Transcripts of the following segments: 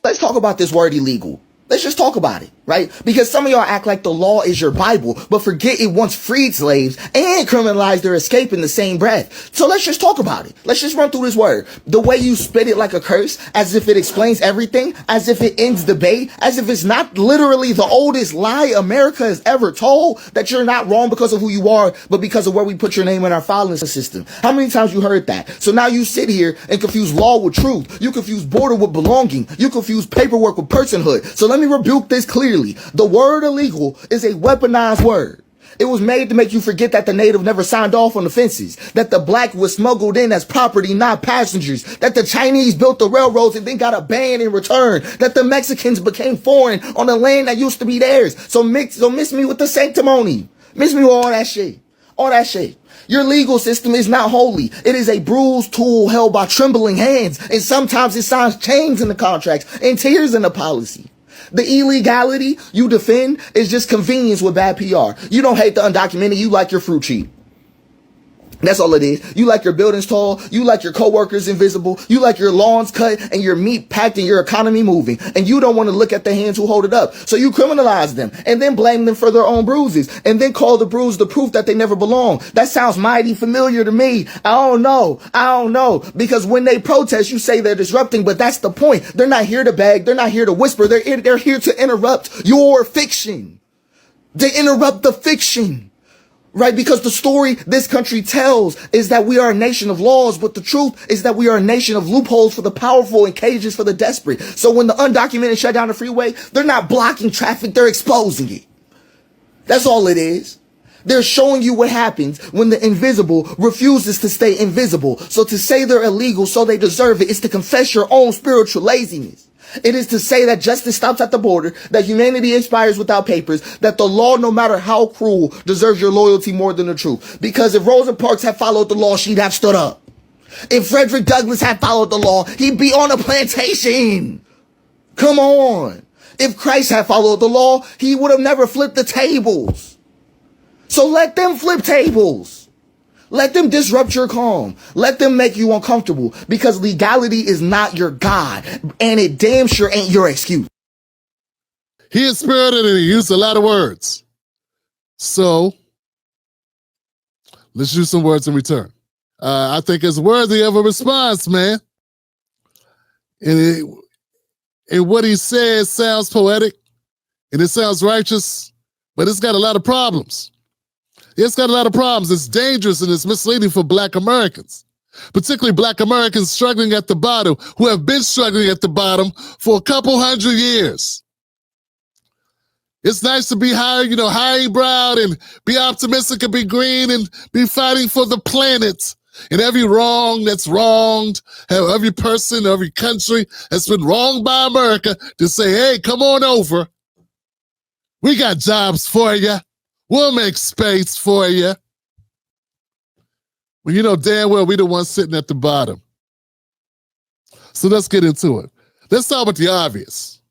Let's talk about this word illegal. Let's just talk about it, right? Because some of y'all act like the law is your Bible, but forget it once freed slaves and criminalized their escape in the same breath. So let's just talk about it. Let's just run through this word. The way you spit it like a curse, as if it explains everything, as if it ends debate, as if it's not literally the oldest lie America has ever told, that you're not wrong because of who you are, but because of where we put your name in our filing system. How many times you heard that? So now you sit here and confuse law with truth. You confuse border with belonging. You confuse paperwork with personhood. So let me rebuke this clearly. The word illegal is a weaponized word. It was made to make you forget that the native never signed off on the fences, that the black was smuggled in as property, not passengers, that the Chinese built the railroads and then got a ban in return, that the Mexicans became foreign on the land that used to be theirs. So miss me with the sanctimony. Miss me with all that shit. All that shit. Your legal system is not holy. It is a bruised tool held by trembling hands. And sometimes it signs chains in the contracts and tears in the policy. The illegality you defend is just convenience with bad PR. You don't hate the undocumented. You like your fruit cheap. That's all it is. You like your buildings tall. You like your coworkers invisible. You like your lawns cut and your meat packed and your economy moving. And you don't want to look at the hands who hold it up. So you criminalize them and then blame them for their own bruises and then call the bruise the proof that they never belong. That sounds mighty familiar to me. I don't know. Because when they protest, you say they're disrupting, but that's the point. They're not here to beg. They're not here to whisper. They're here to interrupt your fiction. They interrupt the fiction. Right? Because the story this country tells is that we are a nation of laws, but the truth is that we are a nation of loopholes for the powerful and cages for the desperate. So when the undocumented shut down the freeway, they're not blocking traffic, they're exposing it. That's all it is. They're showing you what happens when the invisible refuses to stay invisible. So to say they're illegal so they deserve it is to confess your own spiritual laziness. It is to say that justice stops at the border, that humanity expires without papers, that the law, no matter how cruel, deserves your loyalty more than the truth. Because if Rosa Parks had followed the law, she'd have stood up. If Frederick Douglass had followed the law, he'd be on a plantation. Come on. If Christ had followed the law, he would have never flipped the tables. So let them flip tables. Let them disrupt your calm. Let them make you uncomfortable, because legality is not your God, and it damn sure ain't your excuse. He is spirited and he used a lot of words. So let's use some words in return. I think it's worthy of a response, man. And what he says sounds poetic and it sounds righteous, but it's got a lot of problems. It's got a lot of problems. It's dangerous and it's misleading for Black Americans, particularly Black Americans struggling at the bottom, who have been struggling at the bottom for a couple hundred years. It's nice to be high-browed and be optimistic and be green and be fighting for the planet. And every wrong that's wronged, every person, every country has been wronged by America, to say, hey, come on over. We got jobs for you. We'll make space for you. Well, you know damn well we the ones sitting at the bottom. So let's get into it. Let's start with the obvious.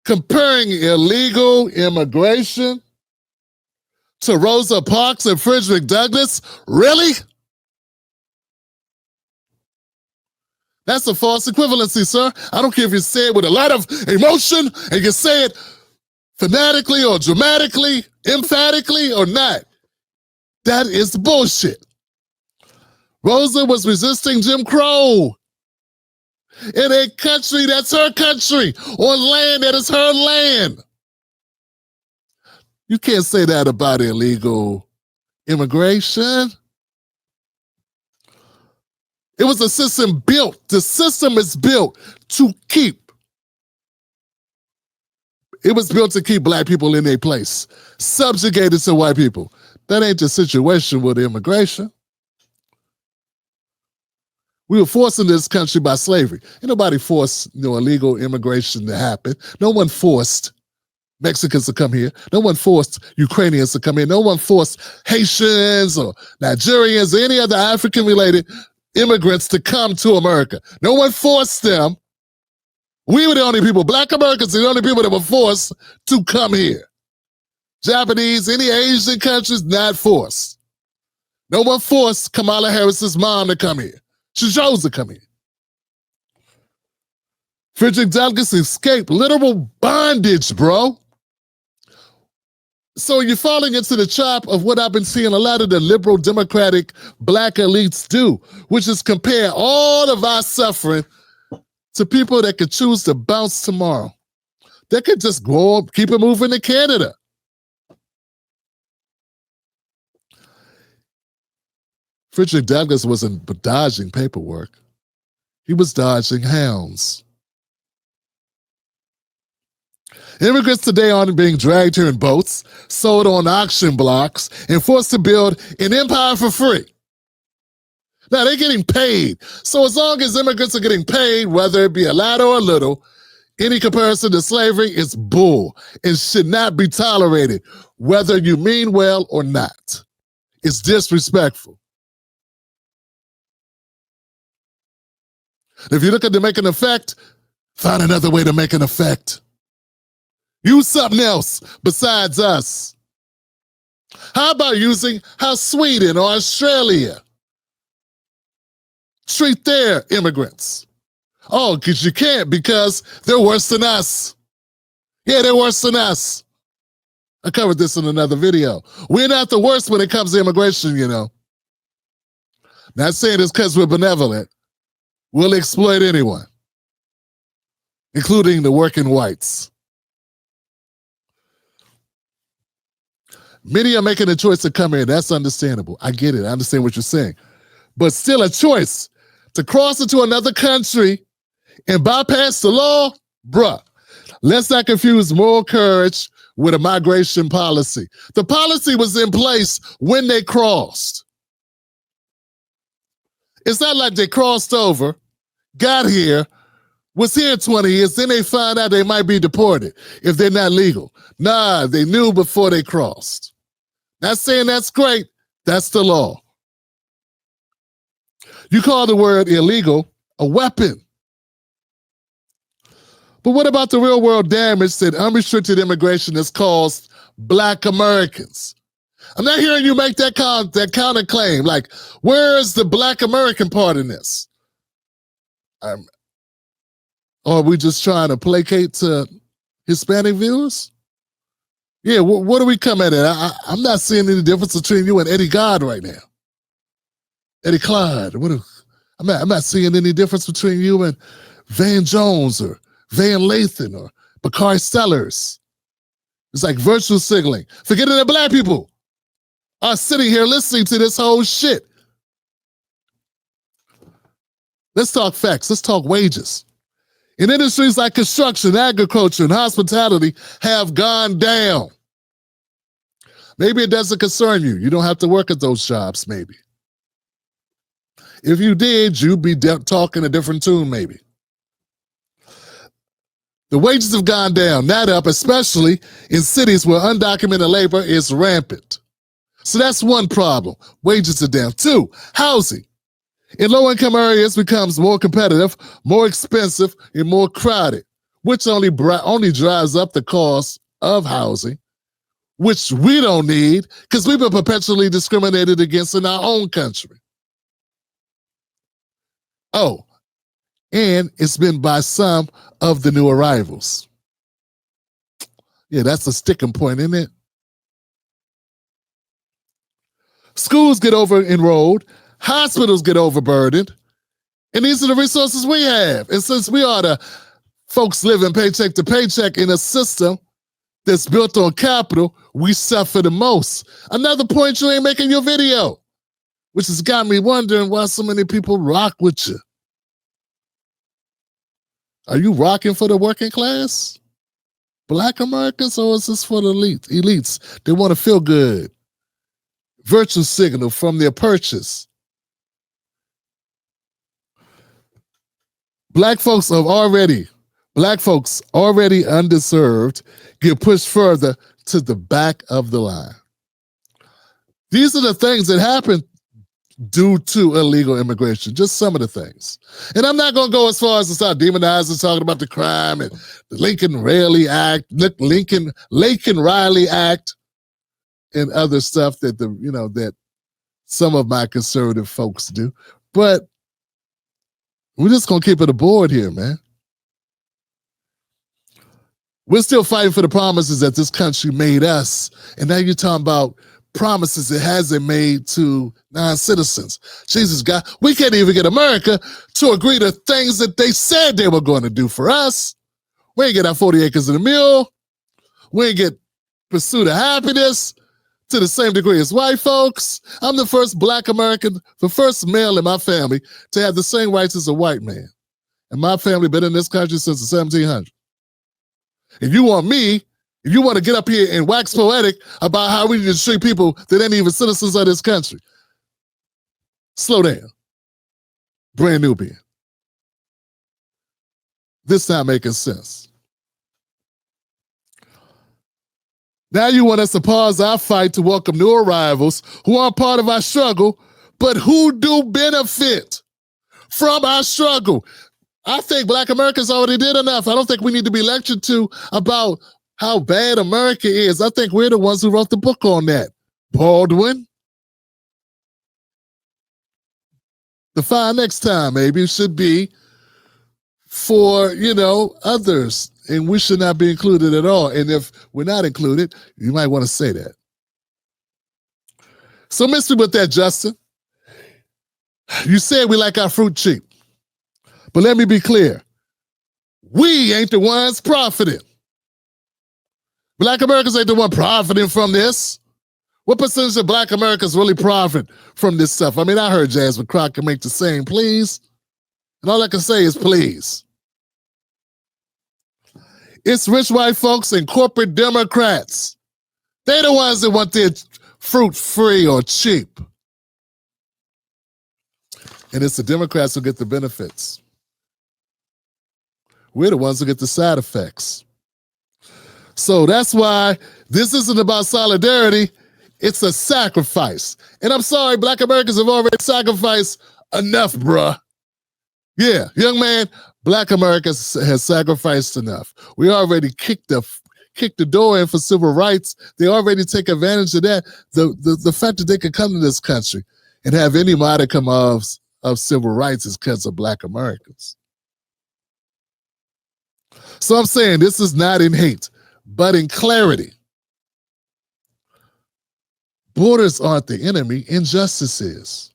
Comparing illegal immigration to Rosa Parks and Frederick Douglass, really? That's a false equivalency, sir. I don't care if you say it with a lot of emotion and you say it fanatically or dramatically, emphatically or not. That is bullshit. Rosa was resisting Jim Crow in a country that's her country, on land that is her land. You can't say that about illegal immigration. It was a system built. The system is built to keep. It was built to keep Black people in their place, subjugated to white people. That ain't the situation with immigration. We were forced in this country by slavery. Ain't nobody forced illegal immigration to happen. No one forced Mexicans to come here. No one forced Ukrainians to come here. No one forced Haitians or Nigerians or any other African-related immigrants to come to America. No one forced them. We were the only people, Black Americans are the only people that were forced to come here. Japanese, any Asian countries, not forced. No one forced Kamala Harris's mom to come here. She chose to come here. Frederick Douglass escaped literal bondage, bro. So you're falling into the trap of what I've been seeing a lot of the liberal democratic black elites do, which is compare all of our suffering to people that could choose to bounce tomorrow. They could just go up, keep it moving to Canada. Frederick Douglass wasn't dodging paperwork. He was dodging hounds. Immigrants today aren't being dragged here in boats, sold on auction blocks, and forced to build an empire for free. Now, they're getting paid. So as long as immigrants are getting paid, whether it be a lot or a little, any comparison to slavery is bull and should not be tolerated, whether you mean well or not. It's disrespectful. If you look at to make an effect, find another way to make an effect. Use something else besides us. How about using how Sweden or Australia treat their immigrants? Oh, because you can't because they're worse than us. Yeah, they're worse than us. I covered this in another video. We're not the worst when it comes to immigration, you know. Not saying it's because we're benevolent. We'll exploit anyone, including the working whites. Many are making a choice to come here. That's understandable. I get it. I understand what you're saying. But still a choice to cross into another country and bypass the law? Bruh, let's not confuse moral courage with a migration policy. The policy was in place when they crossed. It's not like they crossed over, got here, was here 20 years, then they found out they might be deported if they're not legal. Nah, they knew before they crossed. Not saying that's great, that's the law. You call the word illegal a weapon. But what about the real world damage that unrestricted immigration has caused Black Americans? I'm not hearing you make that counterclaim. Like, where is the Black American part in this? Or are we just trying to placate to Hispanic viewers? Yeah, what do we come at it? I'm not seeing any difference between you and Eddie God right now. Eddie Clyde. I'm not seeing any difference between you and Van Jones or Van Lathan or Bakari Sellers. It's like virtual signaling. Forgetting that Black people are sitting here listening to this whole shit. Let's talk facts. Let's talk wages. In industries like construction, agriculture, and hospitality have gone down. Maybe it doesn't concern you. You don't have to work at those jobs, maybe. If you did, you'd be talking a different tune, maybe. The wages have gone down, not up, especially in cities where undocumented labor is rampant. So that's one problem. Wages are down. Two, housing. In low-income areas becomes more competitive, more expensive, and more crowded, which only drives up the cost of housing, which we don't need because we've been perpetually discriminated against in our own country. Oh, and it's been by some of the new arrivals. Yeah, that's a sticking point, isn't it? Schools get over-enrolled, hospitals get overburdened, and these are the resources we have. And since we are the folks living paycheck to paycheck in a system that's built on capital, we suffer the most. Another point you ain't making your video, which has got me wondering why so many people rock with you. Are you rocking for the working class? Black Americans, or is this for the elites? They want to feel good. Virtue signal from their purchase. Black folks already undeserved get pushed further to the back of the line. These are the things that happen due to illegal immigration, just some of the things. And I'm not going to go as far as to start demonizing, talking about the crime and the Lincoln Riley Act and other stuff that that some of my conservative folks do. But we're just going to keep it aboard here, man. We're still fighting for the promises that this country made us. And now you're talking about promises it hasn't made to non-citizens. Jesus, God, we can't even get America to agree to things that they said they were going to do for us. We ain't get our 40 acres and a mule. We ain't get pursuit of happiness to the same degree as white folks. I'm the first Black American, the first male in my family to have the same rights as a white man. And my family been in this country since the 1700s. If you want to get up here and wax poetic about how we need to treat people that ain't even citizens of this country, slow down. Brand new being. This not making sense. Now you want us to pause our fight to welcome new arrivals who aren't part of our struggle, but who do benefit from our struggle. I think Black Americans already did enough. I don't think we need to be lectured to about how bad America is. I think we're the ones who wrote the book on that. Baldwin. The fire next time maybe should be for, others. And we should not be included at all. And if we're not included, you might want to say that. So miss me with that, Justin. You said we like our fruit cheap. But let me be clear. We ain't the ones profiting. Black Americans ain't the one profiting from this. What percentage of Black Americans really profit from this stuff? I mean, I heard Jasmine Crockett make the same please. And all I can say is please. It's rich white folks and corporate Democrats. They're the ones that want their fruit free or cheap. And it's the Democrats who get the benefits. We're the ones who get the side effects. So that's why this isn't about solidarity. It's a sacrifice. And I'm sorry, Black Americans have already sacrificed enough, bruh. Yeah, young man, Black Americans has sacrificed enough. We already kicked the door in for civil rights. They already take advantage of that. The fact that they can come to this country and have any modicum of civil rights is because of Black Americans. So I'm saying this is not in hate, but in clarity. Borders aren't the enemy, injustice is.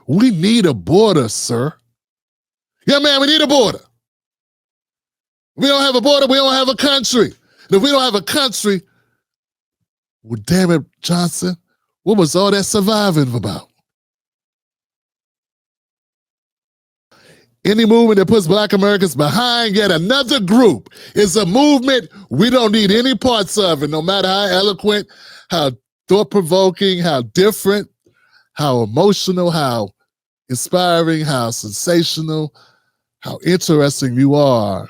We need a border, sir. Yeah, man, we need a border. We don't have a border, we don't have a country. And if we don't have a country, well, damn it, Johnson, what was all that surviving about? Any movement that puts Black Americans behind yet another group is a movement we don't need any parts of. And no matter how eloquent, how thought-provoking, how different, how emotional, how inspiring, how sensational, how interesting you are,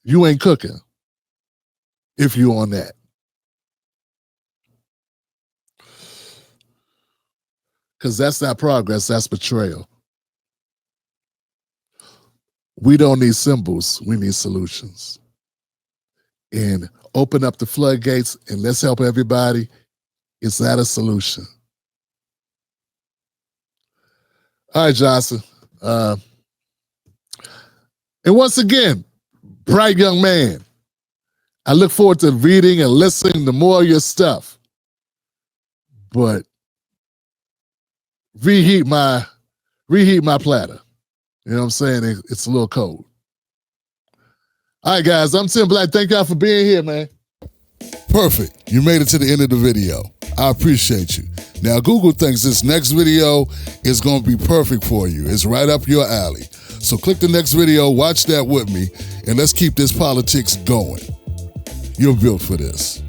you ain't cooking if you on that. Because that's not progress, that's betrayal. We don't need symbols, we need solutions. And open up the floodgates and let's help everybody. It's not a solution. All right, Johnson. And once again, bright young man. I look forward to reading and listening to more of your stuff. But reheat my platter. You know what I'm saying? It's a little cold. All right, guys, I'm Tim Black. Thank y'all for being here, man. Perfect. You made it to the end of the video. I appreciate you. Now, Google thinks this next video is going to be perfect for you. It's right up your alley. So click the next video, watch that with me, and let's keep this politics going. You're built for this.